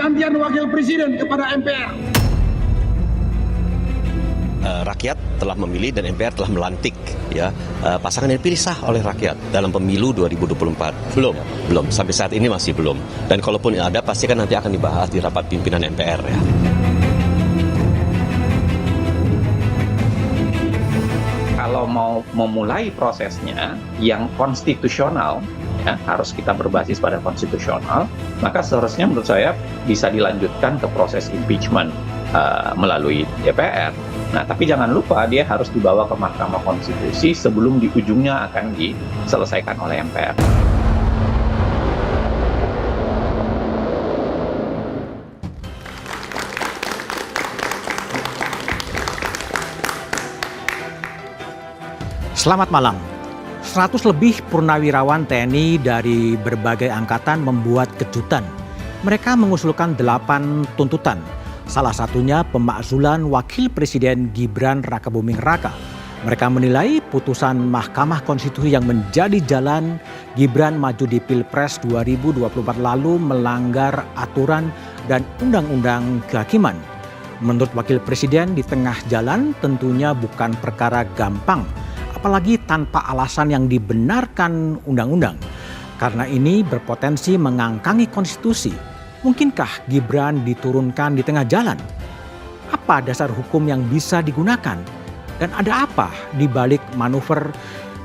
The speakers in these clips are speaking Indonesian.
pergantian wakil presiden kepada MPR. Rakyat telah memilih dan MPR telah melantik pasangan yang dipilih sah oleh rakyat dalam pemilu 2024. Belum. Sampai saat ini masih belum. Dan kalaupun ada, pasti kan nanti akan dibahas di rapat pimpinan MPR ya. Kalau mau memulai prosesnya yang konstitusional, ya, harus kita berbasis pada konstitusional, maka seharusnya menurut saya bisa dilanjutkan ke proses impeachment melalui DPR. Nah, tapi jangan lupa dia harus dibawa ke Mahkamah Konstitusi sebelum di ujungnya akan diselesaikan oleh MPR. Selamat malam. 100 lebih purnawirawan TNI dari berbagai angkatan membuat kejutan. Mereka mengusulkan 8 tuntutan. Salah satunya pemakzulan Wakil Presiden Gibran Rakabuming Raka. Mereka menilai putusan Mahkamah Konstitusi yang menjadi jalan Gibran maju di Pilpres 2024 lalu melanggar aturan dan undang-undang kehakiman. Menurut Wakil Presiden, di tengah jalan tentunya bukan perkara gampang, apalagi tanpa alasan yang dibenarkan undang-undang. Karena ini berpotensi mengangkangi konstitusi. Mungkinkah Gibran diturunkan di tengah jalan? Apa dasar hukum yang bisa digunakan? Dan ada apa di balik manuver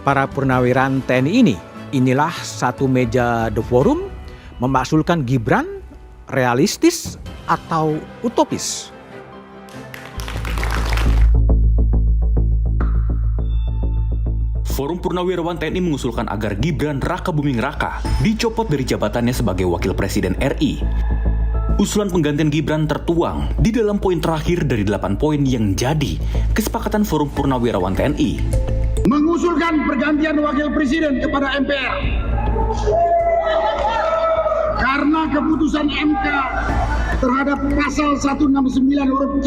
para purnawirawan TNI ini? Inilah satu meja The Forum memaksulkan Gibran realistis atau utopis? Forum Purnawirawan TNI mengusulkan agar Gibran Rakabuming Raka dicopot dari jabatannya sebagai Wakil Presiden RI. Usulan penggantian Gibran tertuang di dalam poin terakhir dari 8 poin yang jadi kesepakatan Forum Purnawirawan TNI. Mengusulkan pergantian wakil presiden kepada MPR. Karena keputusan MK terhadap pasal 169 huruf Q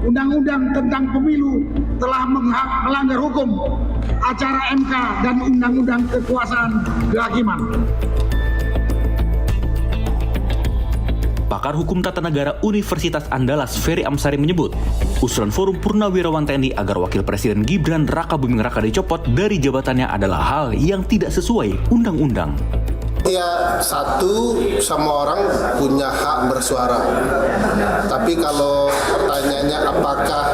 Undang-Undang tentang Pemilu telah melanggar hukum acara MK dan Undang-Undang Kekuasaan Kehakiman. Pakar Hukum Tata Negara Universitas Andalas Ferry Amsari menyebut, usulan Forum Purnawirawan TNI agar Wakil Presiden Gibran Rakabuming Raka dicopot dari jabatannya adalah hal yang tidak sesuai undang-undang. Ya, satu, semua orang punya hak bersuara. Tapi kalau pertanyaannya apakah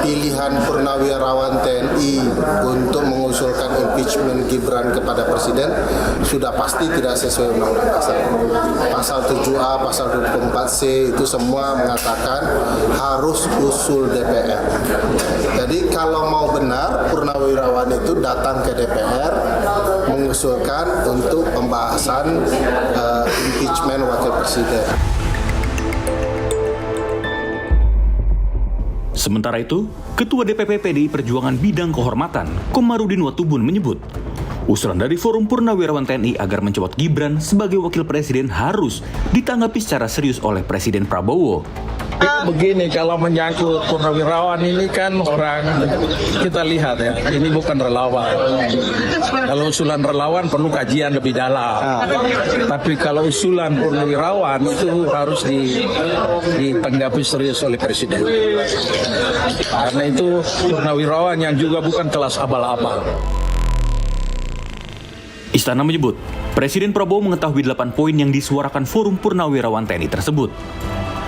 pilihan purnawirawan TNI untuk mengusulkan impeachment Gibran kepada Presiden sudah pasti tidak sesuai undang-undang dasar. Pasal 7A, pasal 24C itu semua mengatakan harus usul DPR. Jadi kalau mau benar, purnawirawan itu datang ke DPR mengusulkan untuk pembahasan impeachment Wakil Presiden. Sementara itu, Ketua DPP PDI Perjuangan Bidang Kehormatan, Komarudin Watubun menyebut, usulan dari Forum Purnawirawan TNI agar mencopot Gibran sebagai Wakil Presiden harus ditanggapi secara serius oleh Presiden Prabowo. Begini, kalau menyangkut purnawirawan ini kan orang kita lihat ya, ini bukan relawan. Kalau usulan relawan perlu kajian lebih dalam. Tapi kalau usulan purnawirawan itu harus ditanggapi serius oleh Presiden. Karena itu purnawirawan yang juga bukan kelas abal-abal. Istana menyebut, Presiden Prabowo mengetahui 8 poin yang disuarakan Forum Purnawirawan TNI tersebut.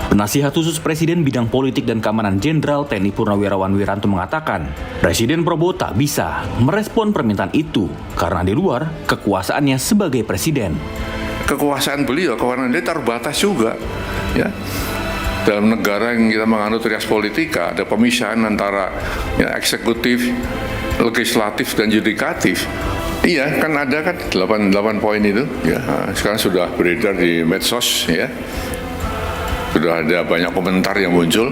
Penasihat khusus Presiden Bidang Politik dan Keamanan Jenderal TNI Purnawirawan Wiranto mengatakan, Presiden Prabowo tak bisa merespon permintaan itu karena di luar kekuasaannya sebagai presiden. Kekuasaan beliau, kewenangan dia terbatas juga, ya. Dalam negara yang kita menganut rias politika, ada pemisahan antara eksekutif, legislatif dan yudikatif. Iya, kan ada kan 8 poin itu, ya. Sekarang sudah beredar di medsos, ya. Sudah ada banyak komentar yang muncul,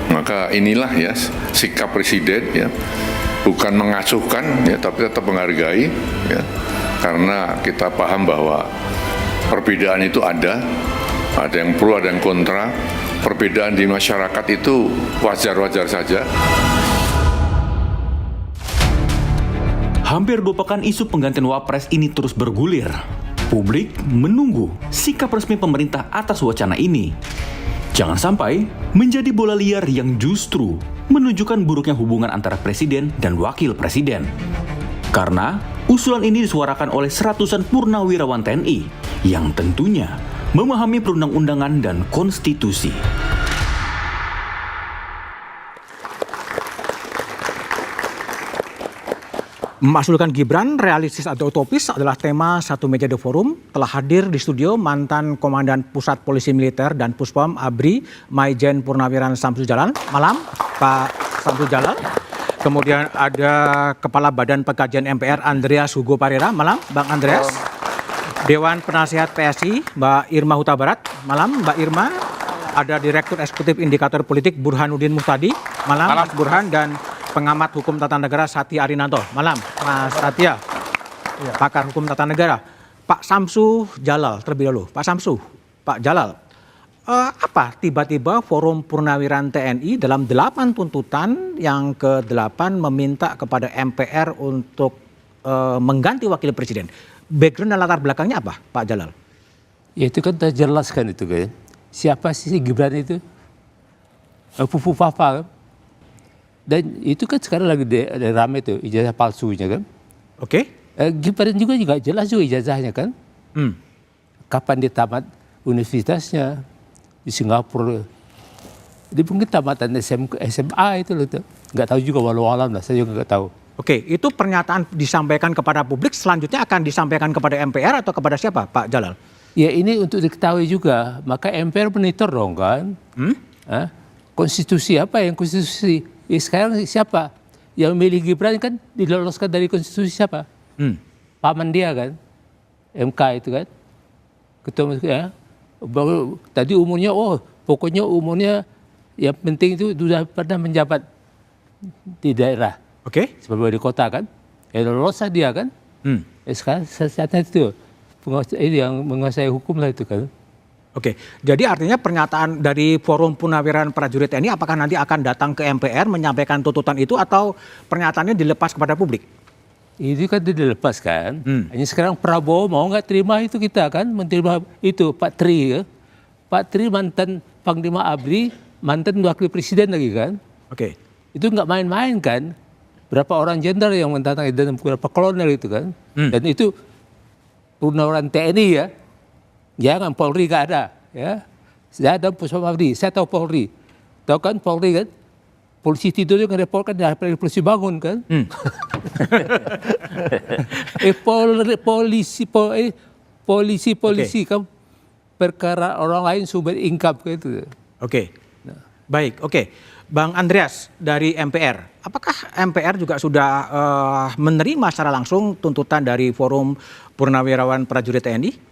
maka inilah ya sikap presiden, ya, bukan mengacuhkan, ya, tapi tetap menghargai, ya, karena kita paham bahwa perbedaan itu ada yang pro, ada yang kontra, perbedaan di masyarakat itu wajar-wajar saja. Hampir 2 pekan isu penggantian Wapres ini terus bergulir. Publik menunggu sikap resmi pemerintah atas wacana ini. Jangan sampai menjadi bola liar yang justru menunjukkan buruknya hubungan antara presiden dan wakil presiden. Karena usulan ini disuarakan oleh seratusan purnawirawan TNI yang tentunya memahami perundang-undangan dan konstitusi. Memakzulkan Gibran, realistis atau utopis adalah tema satu meja The Forum. Telah hadir di studio mantan Komandan Pusat Polisi Militer dan Puspom ABRI, Maijen Purnawiran Samsu Jalal. Malam, Pak Samsu Jalal. Kemudian ada Kepala Badan Pengkajian MPR, Andreas Hugo Parera. Malam, Bang Andreas. Dewan Penasihat PSI, Mbak Irma Huta Barat. Malam, Mbak Irma. Ada Direktur Eksekutif Indikator Politik, Burhanuddin Muhtadi. Malam, Mas Burhan. Dan pengamat hukum tata negara Satya Arinanto. Malam, Mas Satya, pakar hukum tata negara. Pak Samsu Jalal, terlebih dahulu. Pak Samsu, Pak Jalal, apa tiba-tiba Forum Purnawiran TNI dalam 8 tuntutan yang ke-8 meminta kepada MPR untuk mengganti wakil presiden? Background dan latar belakangnya apa, Pak Jalal? Ya itu kan terjelaskan itu kan. Siapa sih Gibran itu? Fufu Fafa kan? Dan itu kan sekarang lagi rame tuh ijazah palsunya kan. Oke. Gibran juga jelas juga ijazahnya kan. Kapan dia tamat universitasnya di Singapura. Dia mungkin tamatan SMA itu loh. Nggak tahu juga walau alam lah, saya juga nggak tahu. Oke, itu pernyataan disampaikan kepada publik, selanjutnya akan disampaikan kepada MPR atau kepada siapa, Pak Jalal? Ya ini untuk diketahui juga, maka MPR monitor dong kan. Konstitusi apa yang konstitusi? Sekarang siapa yang memilih Gibran kan diloloskan dari konstitusi siapa? Paman dia kan, MK itu kan, ketua ya. Tadi umurnya, pokoknya umurnya yang penting itu sudah pernah menjabat di daerah, sebagai di kota kan, loloslah dia kan. Sekarang saatnya itu yang menguasai hukum lah itu kan. Oke, jadi artinya pernyataan dari Forum Purnawiran Prajurit TNI apakah nanti akan datang ke MPR menyampaikan tuntutan itu atau pernyataannya dilepas kepada publik? Itu kan dilepas kan. Hanya sekarang Prabowo mau nggak terima itu kita kan, menerima itu Pak Tri ya. Pak Tri mantan Panglima ABRI, mantan wakil presiden lagi kan. Oke. Itu nggak main-main kan. Berapa orang jenderal yang mendatangi dan beberapa kolonel itu kan. Dan itu Purnawiran TNI ya. Jangan Polri gak ada, ya. Saya ada Puspom ABRI, saya tahu Polri. Tahu kan Polri kan? Polisi tidur juga ngereportkan dari polisi bangun kan? Polisi kan perkara orang lain sumber income gitu. Oke. Baik, oke. Bang Andreas dari MPR, apakah MPR juga sudah menerima secara langsung tuntutan dari Forum Purnawirawan Prajurit TNI?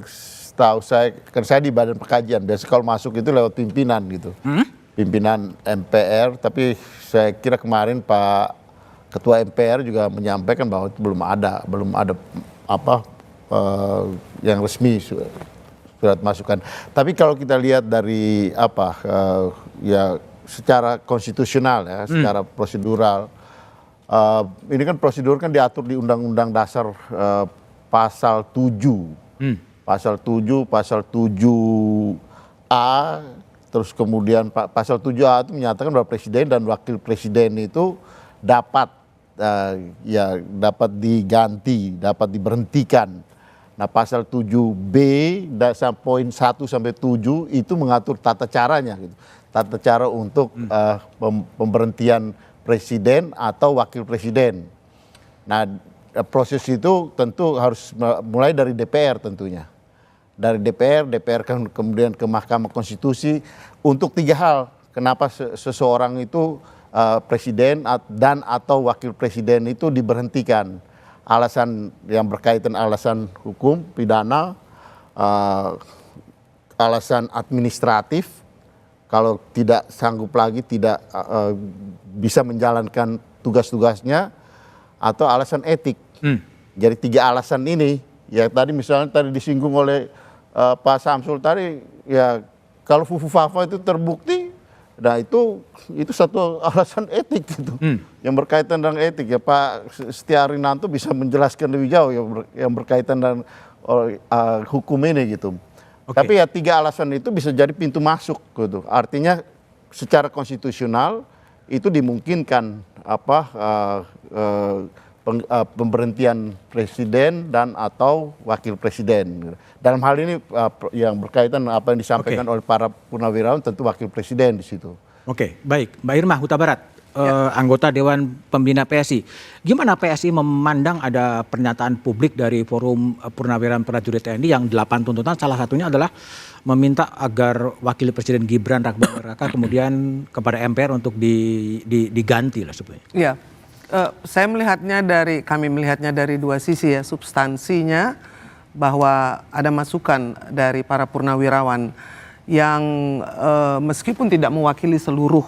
Setahu saya, kan saya di Badan Pengkajian, biasa kalau masuk itu lewat pimpinan gitu. Pimpinan MPR, tapi saya kira kemarin Pak Ketua MPR juga menyampaikan bahwa itu belum ada apa yang resmi surat masukan. Tapi kalau kita lihat dari ya secara konstitusional ya, secara prosedural, ini kan prosedur kan diatur di Undang-Undang Dasar Pasal 7, Pasal 7A, terus kemudian Pasal 7A itu menyatakan bahwa presiden dan wakil presiden itu dapat dapat diganti, dapat diberhentikan. Nah, Pasal 7B poin 1 sampai 7 itu mengatur tata caranya, gitu. Tata cara untuk pemberhentian presiden atau wakil presiden. Nah, proses itu tentu harus mulai dari DPR tentunya. Dari DPR kan kemudian ke Mahkamah Konstitusi untuk 3 hal. Kenapa seseorang itu presiden dan atau wakil presiden itu diberhentikan. Alasan yang berkaitan alasan hukum, pidana, alasan administratif, kalau tidak sanggup lagi, tidak bisa menjalankan tugas-tugasnya, atau alasan etik. Jadi 3 alasan ini, ya tadi misalnya tadi disinggung oleh Pak Samsul tadi, ya kalau Fufu Fafa itu terbukti Nah itu satu alasan etik gitu, yang berkaitan dengan etik ya. Pak Setia Arinanto bisa menjelaskan lebih jauh yang berkaitan dengan hukum ini gitu. Tapi ya 3 alasan itu bisa jadi pintu masuk gitu. Artinya secara konstitusional itu dimungkinkan pemberhentian presiden dan atau wakil presiden. Dalam hal ini yang berkaitan apa yang disampaikan oleh para purnawirawan tentu wakil presiden di situ. Oke, baik. Mbak Irma Huta Barat, anggota Dewan Pembina PSI. Gimana PSI memandang ada pernyataan publik dari Forum Purnawirawan Prajurit TNI yang 8 tuntutan, salah satunya adalah meminta agar wakil presiden Gibran Raka kemudian kepada MPR untuk diganti lah sebenarnya. Iya. Kami melihatnya dari 2 sisi ya, substansinya bahwa ada masukan dari para purnawirawan yang meskipun tidak mewakili seluruh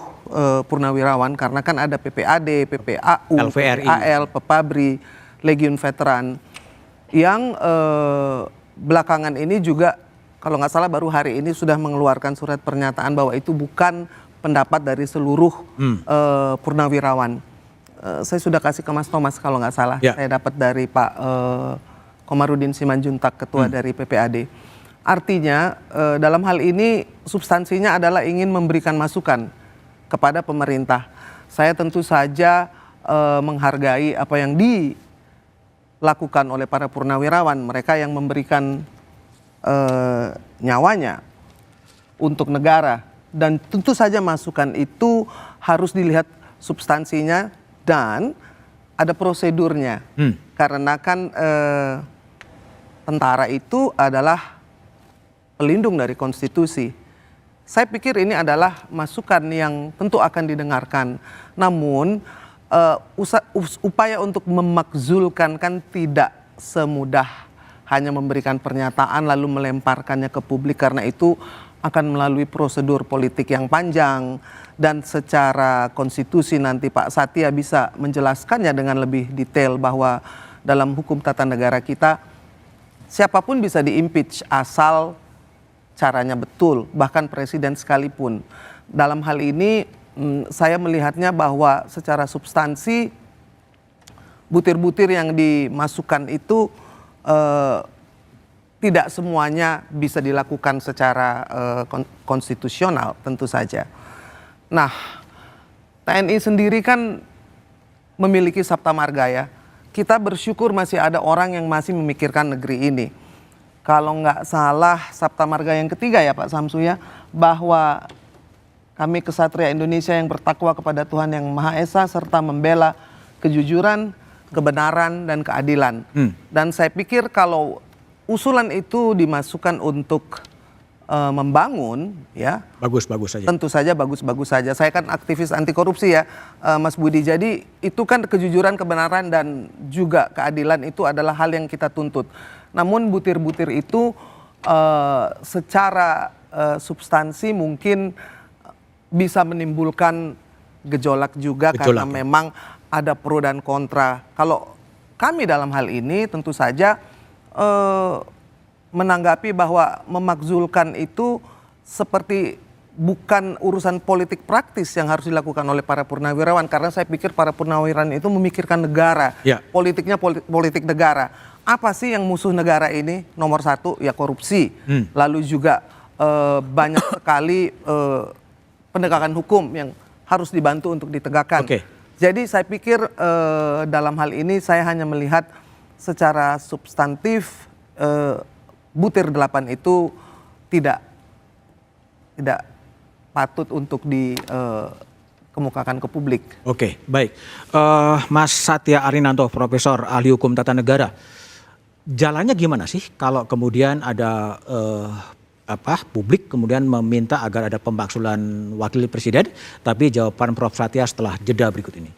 purnawirawan karena kan ada PPAD, PPAU, LVRI, AL, Pepabri, Legiun Veteran yang belakangan ini juga kalau nggak salah baru hari ini sudah mengeluarkan surat pernyataan bahwa itu bukan pendapat dari seluruh purnawirawan. Saya sudah kasih ke Mas Thomas kalau nggak salah. Saya dapat dari Pak Komarudin Simanjuntak, ketua dari PPAD. Artinya dalam hal ini substansinya adalah ingin memberikan masukan kepada pemerintah. Saya tentu saja menghargai apa yang dilakukan oleh para purnawirawan, mereka yang memberikan nyawanya untuk negara. Dan tentu saja masukan itu harus dilihat substansinya dan ada prosedurnya. Karena kan tentara itu adalah pelindung dari konstitusi. Saya pikir ini adalah masukan yang tentu akan didengarkan. Namun upaya untuk memakzulkan kan tidak semudah hanya memberikan pernyataan lalu melemparkannya ke publik, karena itu akan melalui prosedur politik yang panjang dan secara konstitusi nanti Pak Satya bisa menjelaskannya dengan lebih detail bahwa dalam hukum tata negara kita siapapun bisa di-impeach asal caranya betul, bahkan presiden sekalipun. Dalam hal ini saya melihatnya bahwa secara substansi butir-butir yang dimasukkan itu tidak semuanya bisa dilakukan secara konstitusional tentu saja. Nah, TNI sendiri kan memiliki Sabta Marga ya. Kita bersyukur masih ada orang yang masih memikirkan negeri ini. Kalau nggak salah Sabta Marga yang ketiga ya Pak Samsu ya, bahwa kami kesatria Indonesia yang bertakwa kepada Tuhan Yang Maha Esa serta membela kejujuran, kebenaran, dan keadilan. Dan saya pikir kalau usulan itu dimasukkan untuk membangun ya, bagus-bagus saja. Tentu saja bagus-bagus saja. Saya kan aktivis anti korupsi ya, Mas Budi. Jadi itu kan kejujuran, kebenaran, dan juga keadilan itu adalah hal yang kita tuntut. Namun butir-butir itu secara substansi mungkin bisa menimbulkan gejolak juga karena memang ada pro dan kontra. Kalau kami dalam hal ini tentu saja menanggapi bahwa memakzulkan itu seperti bukan urusan politik praktis yang harus dilakukan oleh para purnawirawan, karena saya pikir para purnawirawan itu memikirkan negara, politiknya politik negara. Apa sih yang musuh negara ini? Nomor 1 ya korupsi, lalu juga banyak sekali penegakan hukum yang harus dibantu untuk ditegakkan. Jadi saya pikir dalam hal ini saya hanya melihat secara substantif butir 8 itu tidak patut untuk dikemukakan ke publik. Oke, baik. Mas Satya Arinanto, Profesor Ahli Hukum Tata Negara. Jalannya gimana sih kalau kemudian ada publik kemudian meminta agar ada pemakzulan wakil presiden, tapi jawaban Prof Satya setelah jeda berikut ini.